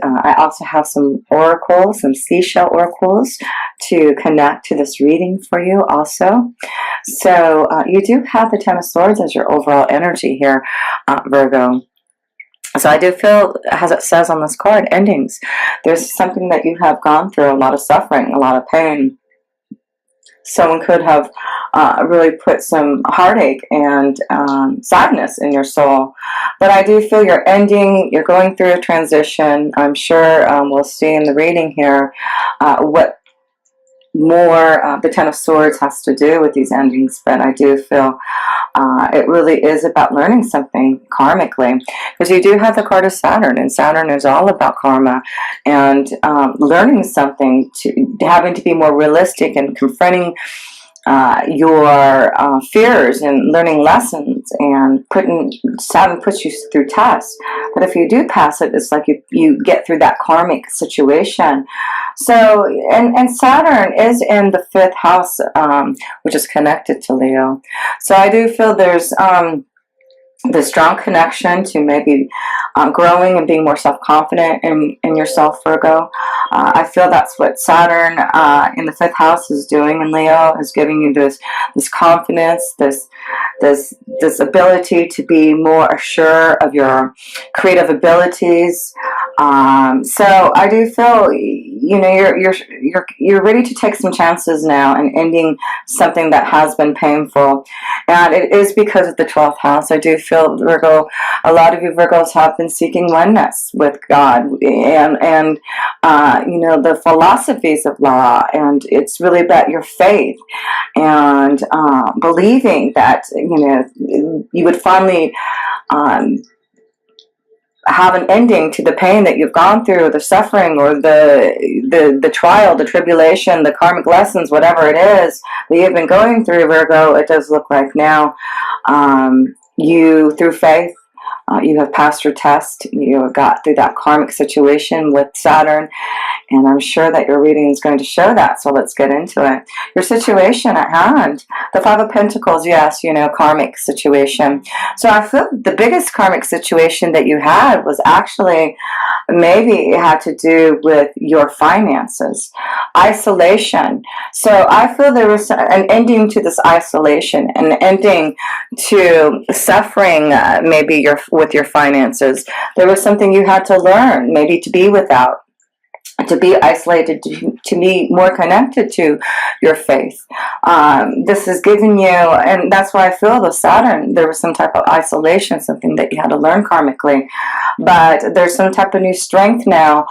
I also have some oracles, some seashell oracles to connect to this reading for you also. So you do have the Ten of Swords as your overall energy here, Virgo. So I do feel, as it says on this card, endings. There's something that you have gone through, a lot of suffering, a lot of pain. Someone could have really put some heartache and sadness in your soul. But I do feel you're ending, you're going through a transition. I'm sure we'll see in the reading here what more the Ten of Swords has to do with these endings. But I do feel it really is about learning something karmically, because you do have the card of Saturn, and Saturn is all about karma and learning something, to having to be more realistic and confronting your fears and learning lessons, and Saturn puts you through tests. But if you do pass it, it's like you get through that karmic situation. So, and Saturn is in the 5th house, which is connected to Leo. So I do feel there's the strong connection to maybe growing and being more self-confident in yourself, Virgo. I feel that's what Saturn in the 5th house is doing in Leo, is giving you this confidence, this ability to be more assured of your creative abilities. So I do feel, you know, you're ready to take some chances now and ending something that has been painful, and it is because of the 12th house. I do feel, Virgo, a lot of you Virgos have been seeking oneness with God and you know, the philosophies of law, and it's really about your faith and believing that, you know, you would finally have an ending to the pain that you've gone through, the suffering, or the trial, the tribulation, the karmic lessons, whatever it is that you've been going through, Virgo. It does look like now you, through faith, you have passed your test. You have got through that karmic situation with Saturn, and I'm sure that your reading is going to show that. So let's get into it. Your situation at hand, the 5 of Pentacles, yes, you know, karmic situation. So I feel the biggest karmic situation that you had was actually, maybe it had to do with your finances, isolation. So I feel there was an ending to this isolation, an ending to suffering, maybe with your finances. There was something you had to learn, maybe to be without, to be isolated, to be more connected to your faith. This is giving you, and that's why I feel the Saturn, there was some type of isolation, something that you had to learn karmically. But there's some type of new strength now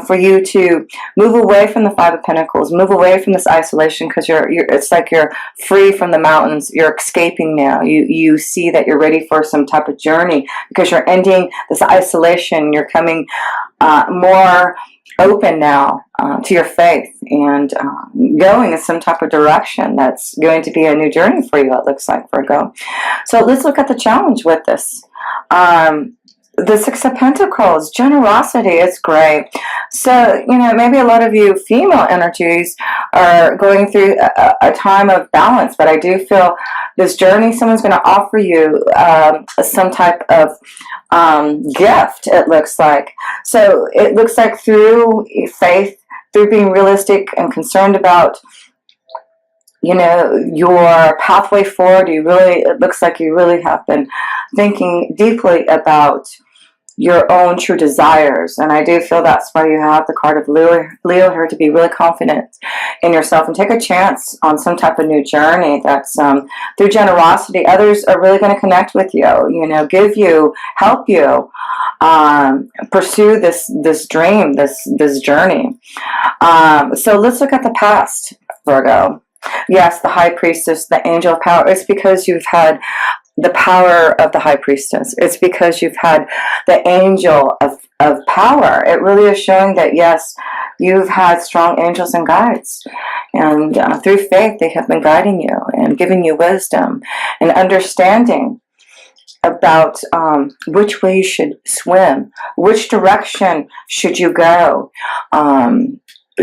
for you to move away from the 5 of Pentacles, move away from this isolation, because it's like you're free from the mountains. You're escaping now. You see that you're ready for some type of journey, because you're ending this isolation. You're coming more open now to your faith, and going in some type of direction that's going to be a new journey for you, it looks like, Virgo. So let's look at the challenge with this. The 6 of Pentacles, generosity is great. So, you know, maybe a lot of you female energies are going through a time of balance, but I do feel this journey, someone's going to offer you some type of gift, it looks like. So it looks like through faith, through being realistic and concerned about, you know, your pathway forward, it looks like you really have been thinking deeply about your own true desires. And I do feel that's why you have the card of Leo here, to be really confident in yourself and take a chance on some type of new journey that's through generosity. Others are really going to connect with you, you know, give you, help you pursue this dream, this journey. So let's look at the past, Virgo. Yes, the High Priestess, the Angel of Power. It's because you've had the power of the High Priestess. It's because you've had the Angel of Power. It really is showing that, yes, you've had strong angels and guides. And through faith, they have been guiding you and giving you wisdom and understanding about which way you should swim, which direction should you go.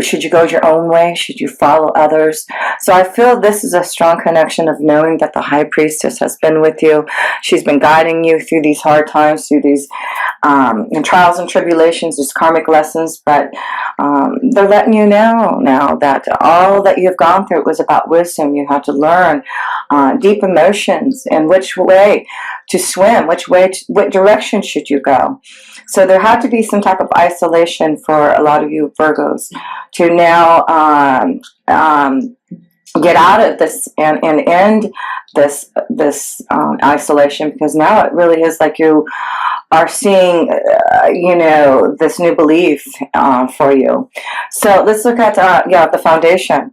should you go your own way? Should you follow others? So I feel this is a strong connection of knowing that the High Priestess has been with you. She's been guiding you through these hard times, through these trials and tribulations, these karmic lessons. But they're letting you know now that all that you've gone through was about wisdom. You had to learn deep emotions and which way to swim, what direction should you go. So there had to be some type of isolation for a lot of you Virgos to now get out of this and end this isolation, because now it really is like you are seeing this new belief for you. So let's look at the foundation.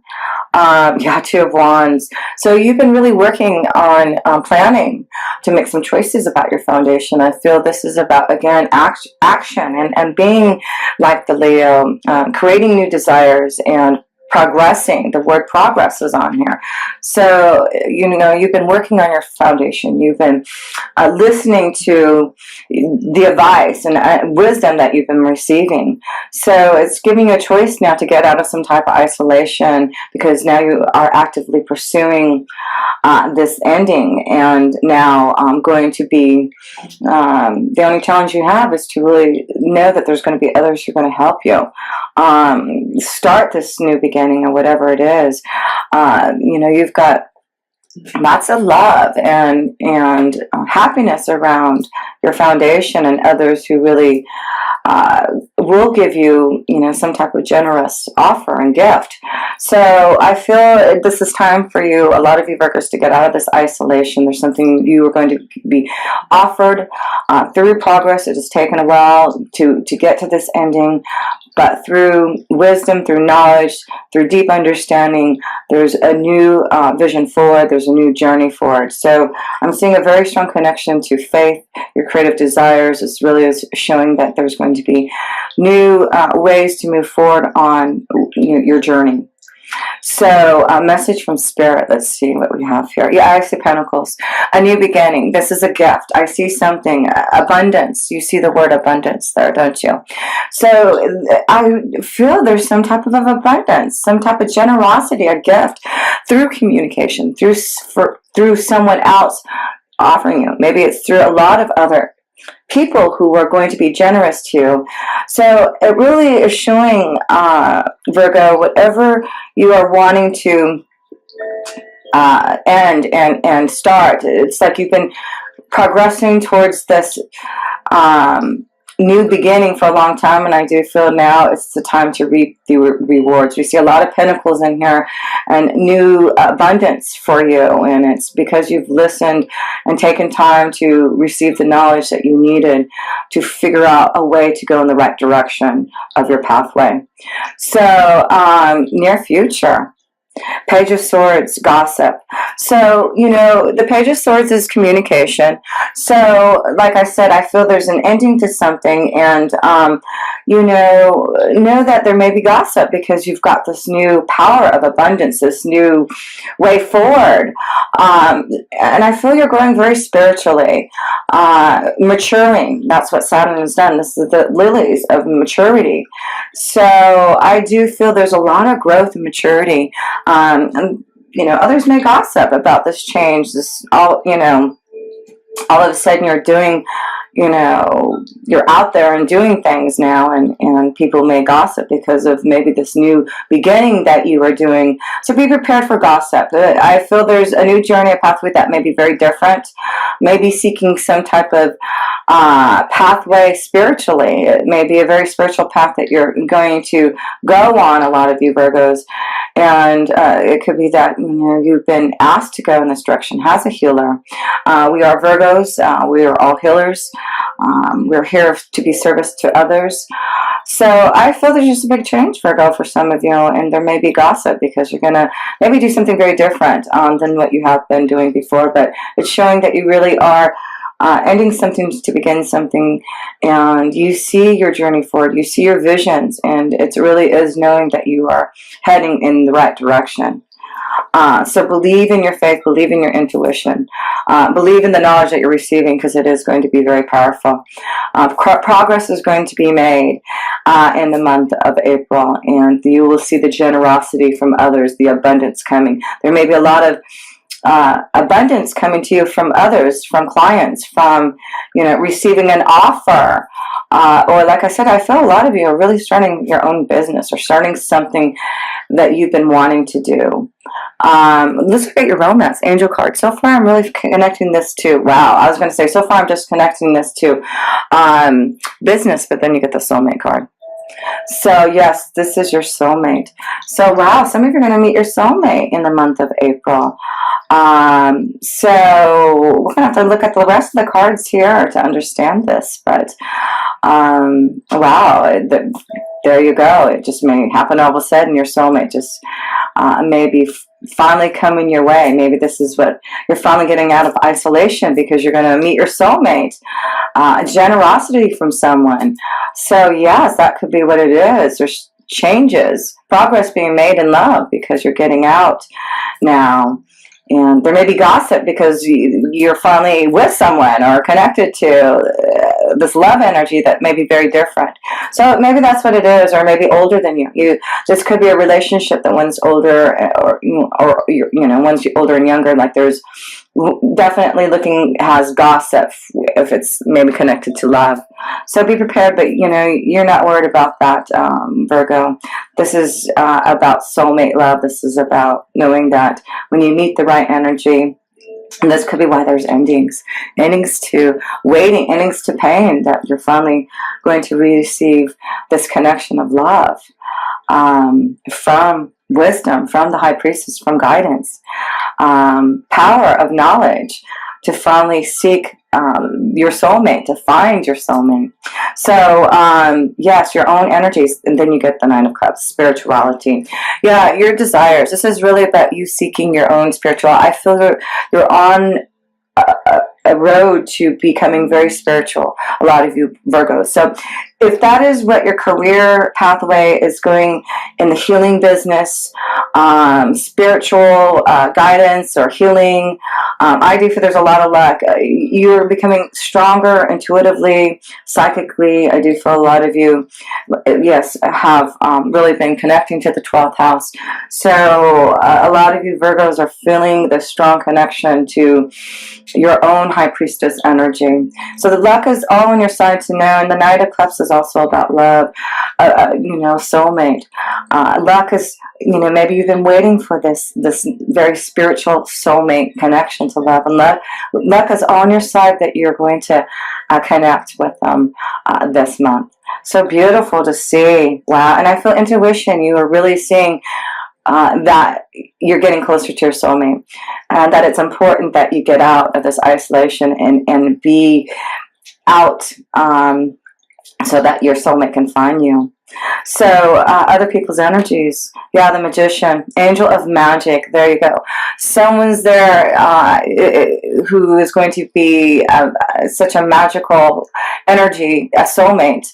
Two of Wands. So you've been really working on planning to make some choices about your foundation. I feel this is about, again, action and being like the Leo, creating new desires and progressing. The word progress is on here. So, you've been working on your foundation. You've been listening to the advice and wisdom that you've been receiving. So it's giving you a choice now to get out of some type of isolation, because now you are actively pursuing this ending. And now going to be, the only challenge you have is to really know that there's going to be others who are going to help you start this new beginning, or whatever it is. You've got lots of love and happiness around your foundation, and others who really will give you, some type of generous offer and gift. So I feel this is time for you, a lot of you Virgos, to get out of this isolation. There's something you are going to be offered through progress. It has taken a while to get to this ending, but through wisdom, through knowledge, through deep understanding, there's a new vision forward. There's a new journey forward. So I'm seeing a very strong connection to faith, your creative desires. This really is showing that there's going to be new ways to move forward on your journey. So a message from Spirit. Let's see what we have here. Yeah, I see Pentacles. A new beginning. This is a gift. I see something. Abundance. You see the word abundance there, don't you? So I feel there's some type of abundance, some type of generosity, a gift through communication, through someone else offering you. Maybe it's through a lot of other people who are going to be generous to you. So it really is showing, Virgo, whatever you are wanting to end and start. It's like you've been progressing towards this new beginning for a long time, and I do feel now it's the time to reap the rewards. We see a lot of pentacles in here and new abundance for you, and it's because you've listened and taken time to receive the knowledge that you needed to figure out a way to go in the right direction of your pathway. So near future, Page of Swords, gossip. So, the Page of Swords is communication. So, like I said, I feel there's an ending to something, and, know that there may be gossip because you've got this new power of abundance, this new way forward. And I feel you're growing very spiritually, maturing. That's what Saturn has done. This is the lilies of maturity. So, I do feel there's a lot of growth and maturity. And others may gossip about this change. All of a sudden you're doing, you're out there and doing things now, and people may gossip because of maybe this new beginning that you are doing. So be prepared for gossip. I feel there's a new journey, a pathway that may be very different, maybe seeking some type of pathway spiritually. It may be a very spiritual path that you're going to go on, a lot of you Virgos, and it could be that you've been asked to go in this direction as a healer. We are Virgos. We are all healers. We're here to be service to others. So I feel there's just a big change, Virgo, for some of you, and there may be gossip because you're going to maybe do something very different than what you have been doing before, but it's showing that you really are ending something to begin something, and you see your journey forward, you see your visions, and it really is knowing that you are heading in the right direction. So believe in your faith, believe in your intuition, believe in the knowledge that you're receiving, because it is going to be very powerful. Progress is going to be made in the month of April, and you will see the generosity from others, the abundance coming. There may be a lot of abundance coming to you from others, from clients, from, receiving an offer. Or like I said, I feel a lot of you are really starting your own business or starting something that you've been wanting to do. Let's look at your romance angel card. So far, I'm really connecting this to, wow, I was going to say, so far I'm just connecting this to business, but then you get the soulmate card. So yes, this is your soulmate. So wow, some of you are going to meet your soulmate in the month of April. So we're going to have to look at the rest of the cards here to understand this. But wow, there you go. It just may happen all of a sudden. Your soulmate just maybe finally coming your way. Maybe this is what you're finally getting out of isolation, because you're going to meet your soulmate. Generosity from someone. So yes, that could be what it is. There's changes, progress being made in love, because you're getting out now. And there may be gossip because you're finally with someone or connected to this love energy that may be very different. So maybe that's what it is, or maybe older than you. This could be a relationship that one's older, or one's older and younger. Like there's definitely has gossip if it's maybe connected to love. So be prepared, but you're not worried about that, Virgo. This is about soulmate love. This is about knowing that when you meet the right energy, and this could be why there's endings to waiting, endings to pain, that you're finally going to receive this connection of love from wisdom, from the high priestess, from guidance, power of knowledge, to finally seek your soulmate, to find your soulmate. So yes, your own energies, and then you get the Nine of Cups, spirituality. Yeah, your desires. This is really about you seeking your own spirituality. I feel that you're on a road to becoming very spiritual, a lot of you Virgos. So if that is what your career pathway is going in, the healing business, spiritual guidance or healing, I do feel there's a lot of luck. You're becoming stronger intuitively, psychically. I do feel a lot of you, yes, have really been connecting to the 12th house. So a lot of you Virgos are feeling the strong connection to your own high priestess energy. So the luck is all on your side to know. And the Knight of Cups is also about love, soulmate. Luck is, maybe you've been waiting for this very spiritual soulmate connection to love. And luck is on your side that you're going to connect with them this month. So beautiful to see. Wow. And I feel intuition. You are really seeing that you're getting closer to your soulmate, and that it's important that you get out of this isolation and be out so that your soulmate can find you. So other people's energies. Yeah, the Magician, Angel of Magic. There you go. Someone's there who is going to be such a magical energy, a soulmate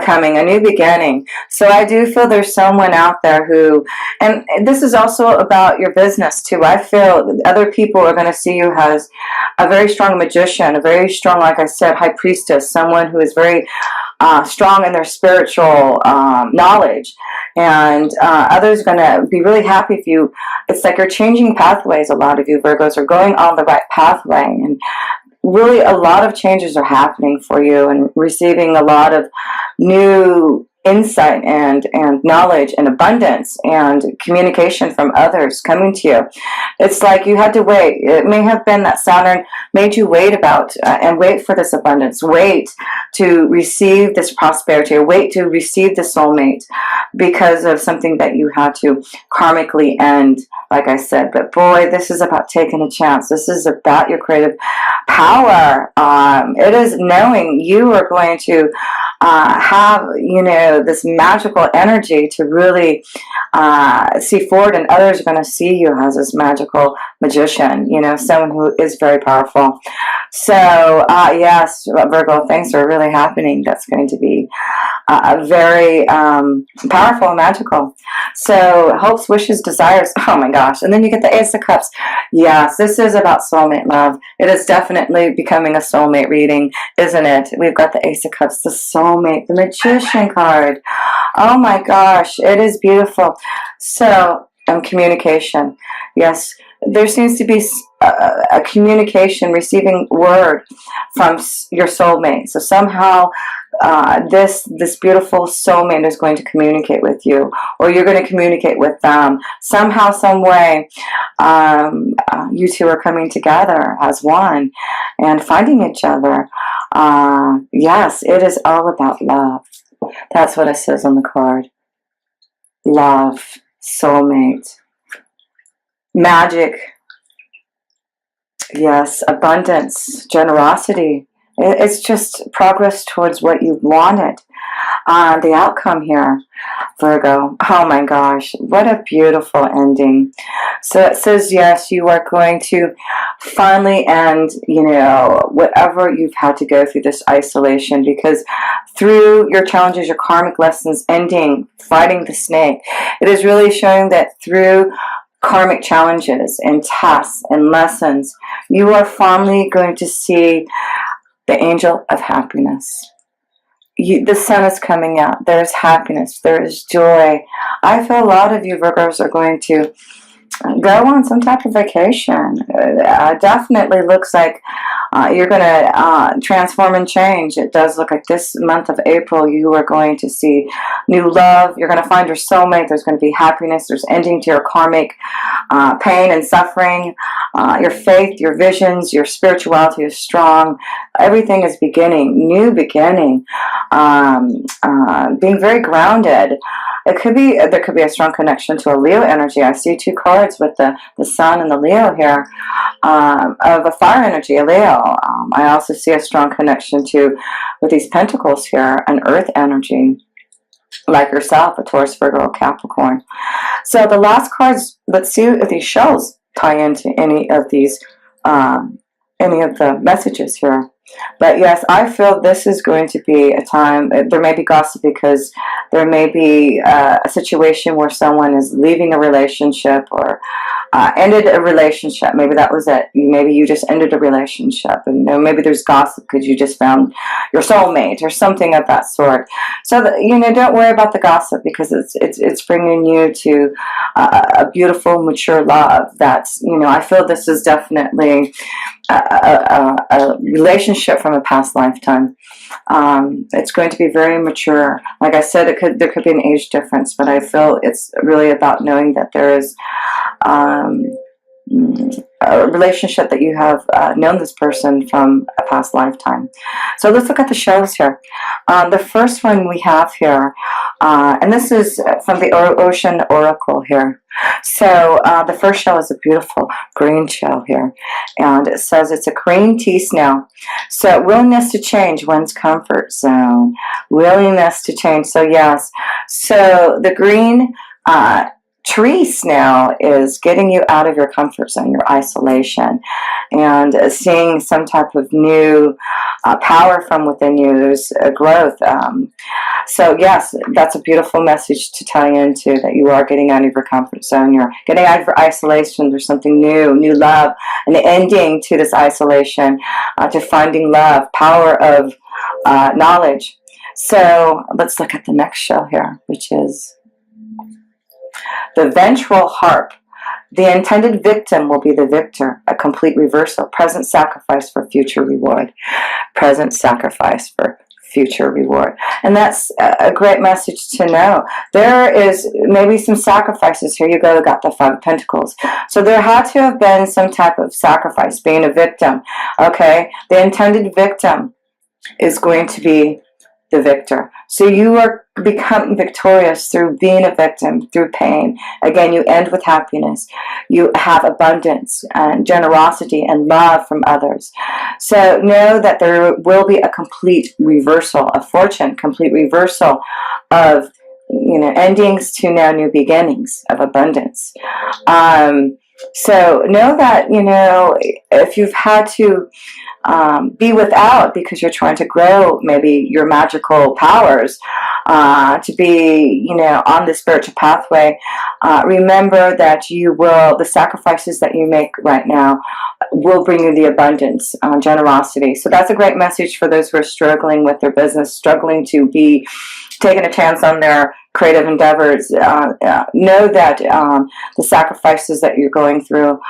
coming, a new beginning. So I do feel there's someone out there who, and this is also about your business too. I feel other people are going to see you as a very strong magician, a very strong, like I said, high priestess, someone who is very strong in their spiritual knowledge, and others are going to be really happy if you, it's like you're changing pathways. A lot of you Virgos are going on the right pathway, and really a lot of changes are happening for you, and receiving a lot of new insight and knowledge and abundance and communication from others coming to you. It's like you had to wait. It may have been that Saturn made you wait and wait for this abundance, wait to receive this prosperity, or wait to receive the soulmate because of something that you had to karmically end, like I said. But boy, this is about taking a chance. This is about your creative power. It is knowing you are going to have, this magical energy to really see forward, and others are going to see you as this magical magician, someone who is very powerful. So yes, Virgo, things are really happening. That's going to be very powerful and magical. So hopes, wishes, desires. Oh my God. gosh. And then you get the Ace of Cups. Yes, this is about soulmate love. It is definitely becoming a soulmate reading, isn't it? We've got the Ace of Cups, the soulmate, the Magician card. Oh my gosh, it is beautiful. So, communication. Yes, there seems to be a communication, receiving word from your soulmate. So somehow this beautiful soulmate is going to communicate with you, or you're going to communicate with them. Somehow, some way, you two are coming together as one and finding each other. Yes, it is all about love. That's what it says on the card. Love, soulmate, magic. Yes, abundance, generosity. It's just progress towards what you wanted. The outcome here, Virgo. Oh my gosh, what a beautiful ending. So it says, yes, you are going to finally end, whatever you've had to go through, this isolation, because through your challenges, your karmic lessons, ending, fighting the snake, it is really showing that through karmic challenges and tests and lessons, you are finally going to see the angel of happiness. The sun is coming out. There's happiness. There is joy. I feel a lot of you Virgos are going to go on some type of vacation. Definitely looks like you're going to transform and change. It does look like this month of April you are going to see new love. You're going to find your soulmate. There's going to be happiness. There's ending to your karmic pain and suffering. Your faith, your visions, your spirituality is strong. Everything is beginning, new beginning. Being very grounded. There could be a strong connection to a Leo energy. I see two cards with the Sun and the Leo here, of a fire energy, a Leo. I also see a strong connection with these pentacles here, an earth energy, like yourself, a Taurus, Virgo, Capricorn. So the last cards, let's see if these shells tie into any of the messages here. But yes, I feel this is going to be a time, there may be gossip because there may be a situation where someone is leaving a relationship or ended a relationship. Maybe that was it. Maybe you just ended a relationship, and maybe there's gossip because you just found your soulmate or something of that sort. So that, don't worry about the gossip, because it's bringing you to a beautiful, mature love. That's, I feel this is definitely a relationship from a past lifetime. It's going to be very mature. Like I said, there could be an age difference, but I feel it's really about knowing that there is a relationship that you have known this person from a past lifetime. So let's look at the shows here. The first one we have here, and this is from the Ocean Oracle here. So the first show is a beautiful green show here, and it says it's a green tea snail. So willingness to change one's comfort zone, willingness to change. So yes, so the green tree snail is getting you out of your comfort zone, your isolation, and seeing some type of new power from within you. There's growth. So yes, that's a beautiful message to tie into, that you are getting out of your comfort zone. You're getting out of your isolation. There's something new love, an ending to this isolation, to finding love, power of knowledge. So let's look at the next show here, which is the Ventral Harp. The intended victim will be the victor. A complete reversal. Present sacrifice for future reward. Present sacrifice for future reward. And that's a great message to know. There is maybe some sacrifices. Here you go, got the Five of Pentacles. So there had to have been some type of sacrifice, being a victim. Okay? The intended victim is going to be the victor. So you are becoming victorious through being a victim, through pain. Again, you end with happiness. You have abundance and generosity and love from others. So know that there will be a complete reversal of fortune, complete reversal of endings to now new beginnings of abundance. So know that, if you've had to be without because you're trying to grow maybe your magical powers, to be, on the spiritual pathway, remember that the sacrifices that you make right now will bring you the abundance, generosity. So that's a great message for those who are struggling with their business, struggling to be taking a chance on their creative endeavors. Know that the sacrifices that you're going through,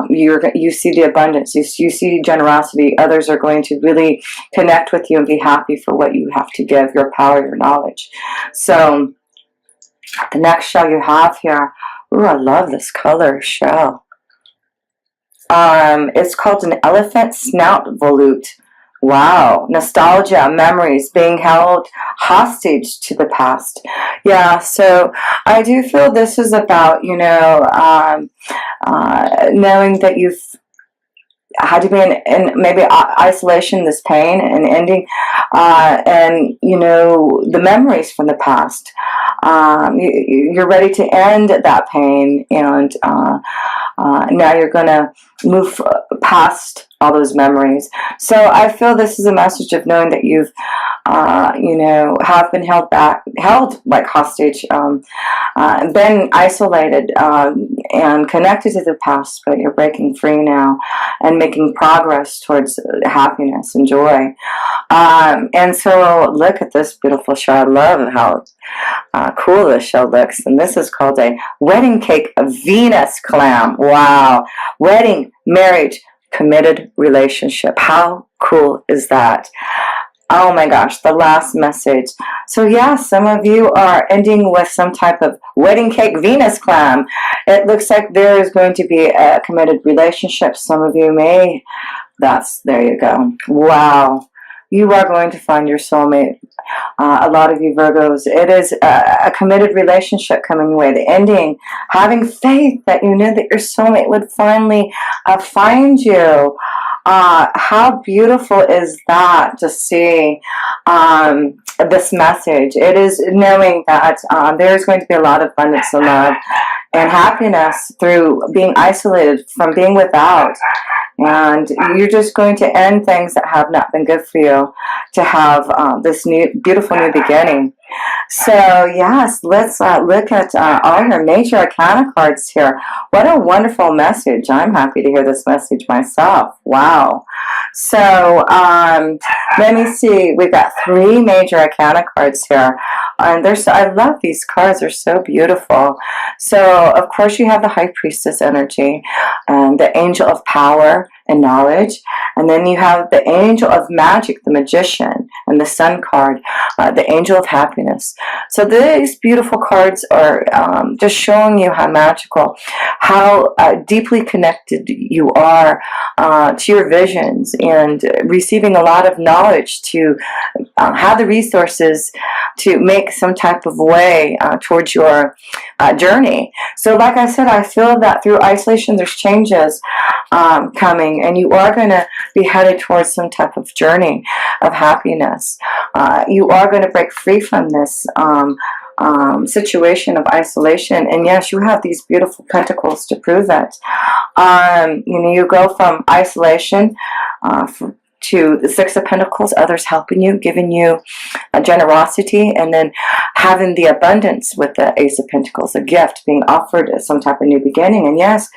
you see the abundance, you see generosity. Others are going to really connect with you and be happy for what you have to give, your power, your knowledge. So the next shell you have here, ooh, I love this color shell. It's called an elephant snout volute. Wow, nostalgia, memories, being held hostage to the past. Yeah, so I do feel this is about, knowing that you've had to be in maybe isolation, this pain and ending, and the memories from the past. You're ready to end that pain, and now you're going to move past all those memories. So I feel this is a message of knowing that you've, have been held like hostage, been isolated, and connected to the past, but you're breaking free now and making progress towards happiness and joy. And so look at this beautiful shell. I love how cool this shell looks. And this is called a wedding cake Venus clam. Wow. Wedding, marriage, committed relationship. How cool is that? Oh my gosh, the last message. So yeah, some of you are ending with some type of wedding cake Venus clam. It looks like there is going to be a committed relationship. Some of you may. There you go. Wow. You are going to find your soulmate. A lot of you Virgos, it is a committed relationship coming your way. The ending, having faith that you knew that your soulmate would finally find you. How beautiful is that to see this message? It is knowing that there's going to be a lot of abundance and love and happiness through being isolated, from being without. And you're just going to end things that have not been good for you to have this beautiful new beginning. So yes, let's look at all your major arcana cards here. What a wonderful message. I'm happy to hear this message myself. Wow. So let me see. We've got 3 major arcana cards here. And I love these cards. They're so beautiful. So of course you have the High Priestess energy and the Angel of Power and Knowledge. And then you have the Angel of Magic, the Magician, and the Sun card, the Angel of Happiness. So these beautiful cards are just showing you how magical, how deeply connected you are to your visions, and receiving a lot of knowledge to have the resources to make some type of way towards your journey. So like I said, I feel that through isolation there's changes coming, and you are going to be headed towards some type of journey of happiness. You are going to break free from this situation of isolation. And yes, you have these beautiful pentacles to prove it. You go from isolation to the Six of Pentacles, others helping you, giving you a generosity, and then having the abundance with the Ace of Pentacles, a gift being offered as some type of new beginning. And yes,